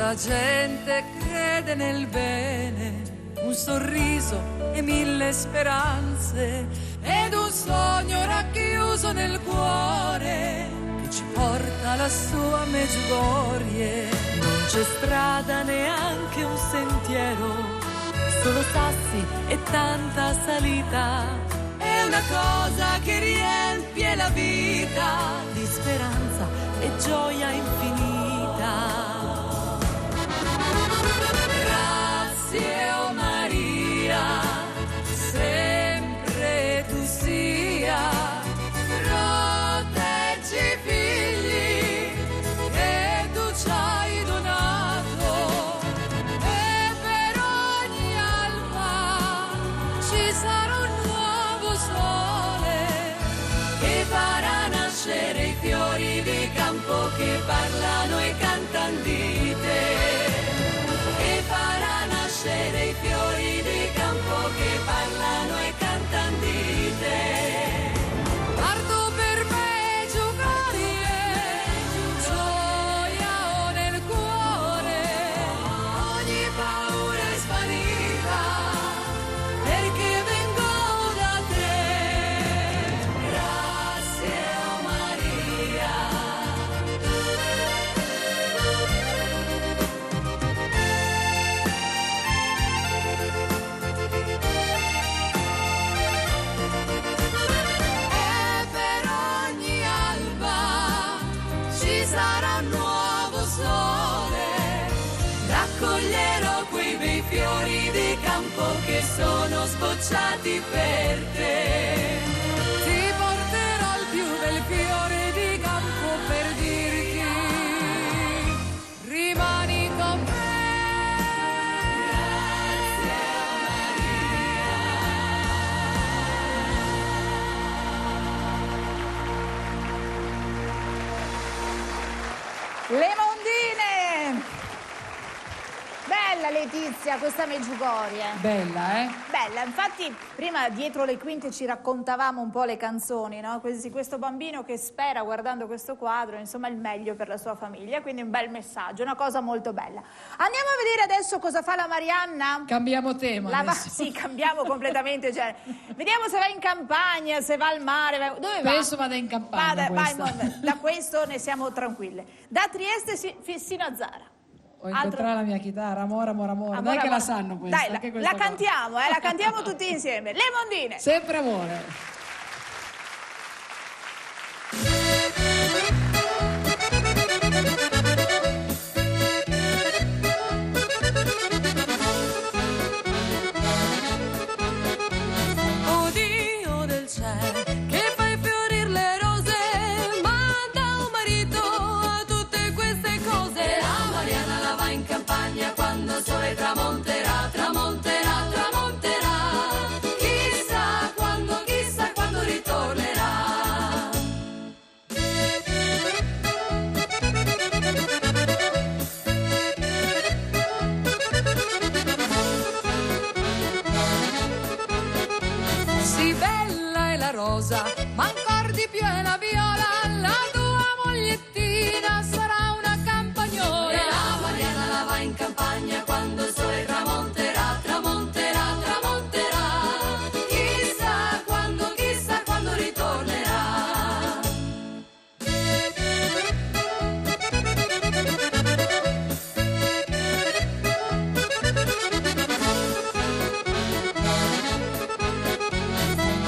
La gente crede nel bene, un sorriso e mille speranze, ed un sogno racchiuso nel cuore che ci porta lassù a Medjugorje. Non c'è strada, neanche un sentiero, solo sassi e tanta salita. È una cosa che riempie la vita di speranza e gioia infinita. Grazie, oh Maria, sempre tu sia, proteggi i figli che tu ci hai donato, e per ogni alba ci sarà un nuovo sole che farà nascere i fiori di campo che parlano e cantano di te. I fiori di campo che parlano e cantano di te. Parto per Medjugorje, gioia ho nel cuore, ogni paura è sparita perché vengo da te. Grazie, oh Maria. Sarà un nuovo sole, raccoglierò quei bei fiori di campo che sono sbocciati per te. Ti porterò il più bel fiore di campo per dirti rimani con me. Le Mondine! Bella Letizia questa Medjugorje. Bella, eh? Bella, infatti prima dietro le quinte ci raccontavamo un po' le canzoni, no? Questo bambino che spera guardando questo quadro, insomma, il meglio per la sua famiglia, quindi un bel messaggio, una cosa molto bella. Andiamo a vedere adesso cosa fa la Marianna? Cambiamo tema Sì, cambiamo completamente, cioè, vediamo se va in campagna, se va al mare, dove va? Penso vada in campagna da questo ne siamo tranquille. Da Trieste fino a Zara. Ho incontrato la mia chitarra, amore, amore, amore. Amore, Dai che amore. la sanno questa. Dai, anche la cantiamo, la cantiamo tutti insieme. Le Mondine. Sempre amore. Oh Dio del cielo, che fai fiorir le rose, manda un marito a tutte queste cose. La Mariana la va in campagna quando il sole tramonterà, tramonterà, tramonterà. Chissà quando ritornerà. Sì, bella è la rosa, ma ancor di più è la viola. La tua mogliettina sarà una campagnola. E la Mariana la va in campagna quando il sole tramonterà, tramonterà, tramonterà. Chissà quando ritornerà.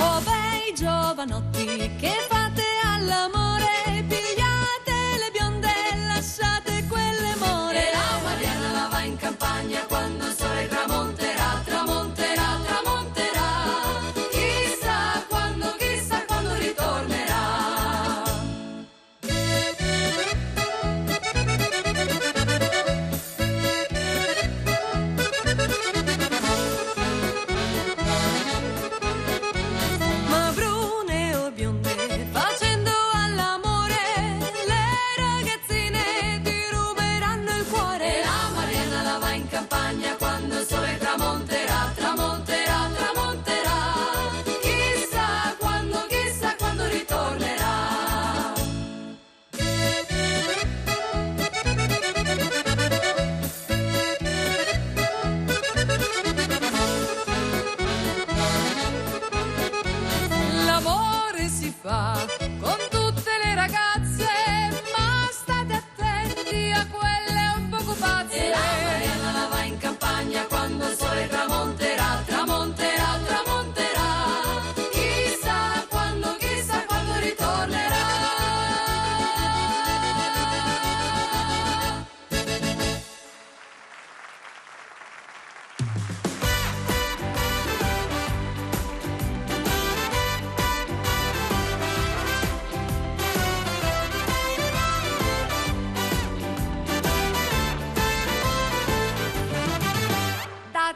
Oh bei giovanotti che fate all'amore, pigliate le bionde e lasciate quelle more. E la Mariana la va in campagna quando il sole tramonterà, tramonterà, tramonterà. Chissà quando ritornerà. Ma brune o bionde facendo all'amore, si fa con tutte le ragazze, ma state attenti a quelle un poco pazze. E la Marianna la va in campagna quando il sole tramonterà, tramonterà, tramonterà. Chissà quando ritornerà.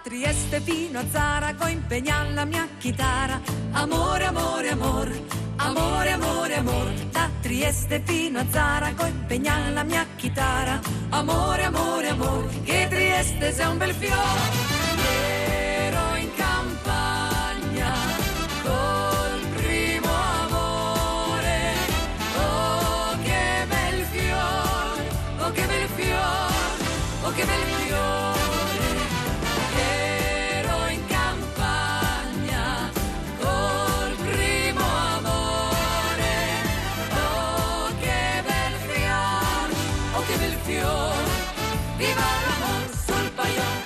Trieste fino a Zarago impegnan la mia chitarra. Amore, amore, amore, amore, amore, amore. Da Trieste fino a Zarago impegnan la mia chitarra. Amore, amore, amore, che Trieste sei un bel fiore. Ero in campagna col primo amore. Oh che bel fiore, oh che bel fiore, oh che bel fiore. Viva l'amor sul Paion.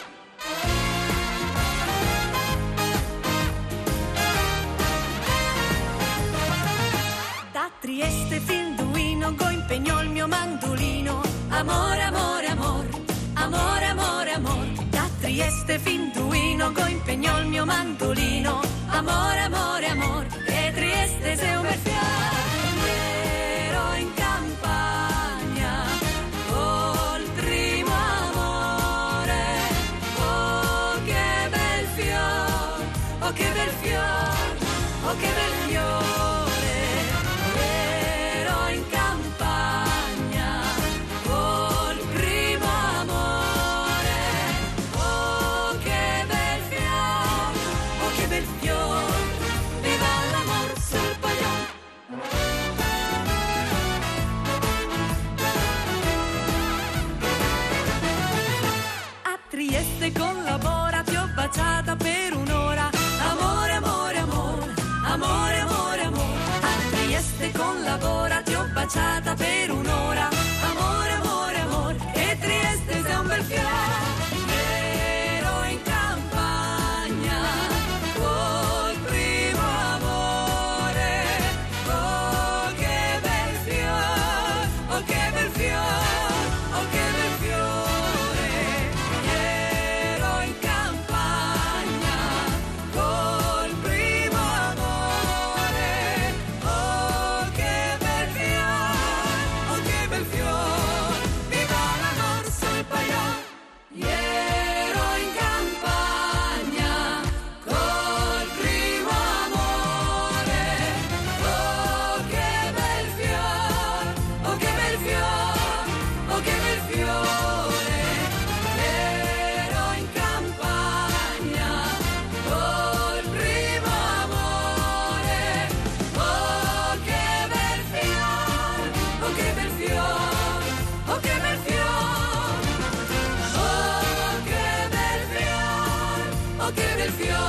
Da Trieste fin Duino go impegnò il mio mandolino. Amore, amore, amore, amore, amore, amore. Da Trieste fin Duino go impegnò il mio mandolino. Amore, amore, amore, e Trieste sei un bel fiore. Ero in campagna col primo amore. Oh che bel fiore, oh che bel fiore, oh che bel fiore. Ero in campagna col primo amore. Oh che bel fiore, oh che bel fiore. Viva l'amor sul Paion. A Trieste collabora, ti ho baciata per un'ora. Amore, amore, amore, amore, amore, amore. A Trieste collabora, ti ho baciata per un'ora. Amore, amore, amore, e Trieste sei un bel fiore. Ero in campagna col primo amore. Oh che bel fiore, oh che bel fiore, oh che bel fiore. Ero in campagna col primo amore. Oh che bel fiore, oh che bel fiore. Viva l'amor sul Paion. Ero in campagna col primo amore. Oh che bel fiore, oh che bel fiore, oh che bel fiore. Ero in campagna col primo amore. Oh che bel fiore, oh che bel fiore, oh che bel fiore. Oh che bel fiore, oh che bel fiore.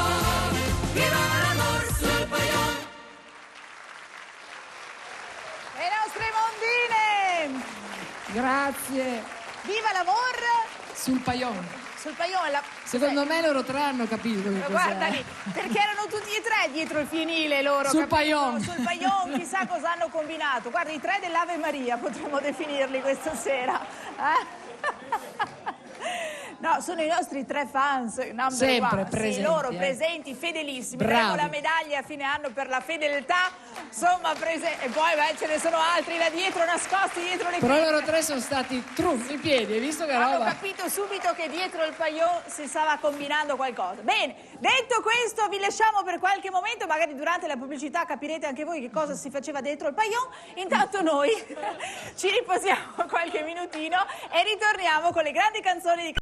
Viva l'amor sul Paion. Le nostre mondine! Grazie. Viva l'amor Sul Paion. sul Paion. Secondo me loro tre hanno capito che Guarda cos'è. lì, perché erano tutti e tre dietro il fienile loro. Sul capito? Paion. Sul Paion, chissà cosa hanno combinato. Guarda, i tre dell'Ave Maria potremmo definirli questa sera. No, sono i nostri tre fans number Sempre one. presenti, Sì, loro eh. presenti, fedelissimi. Bravi. Daremo la medaglia a fine anno per la fedeltà. Insomma, e poi ce ne sono altri là dietro, nascosti dietro le Però quinte. loro tre sono stati truffi in piedi, hai visto che Hanno roba? capito subito che dietro il Paion si stava combinando qualcosa. Bene, detto questo vi lasciamo per qualche momento, magari durante la pubblicità capirete anche voi che cosa si faceva dentro il Paion. Intanto noi ci riposiamo qualche minutino e ritorniamo con le grandi canzoni di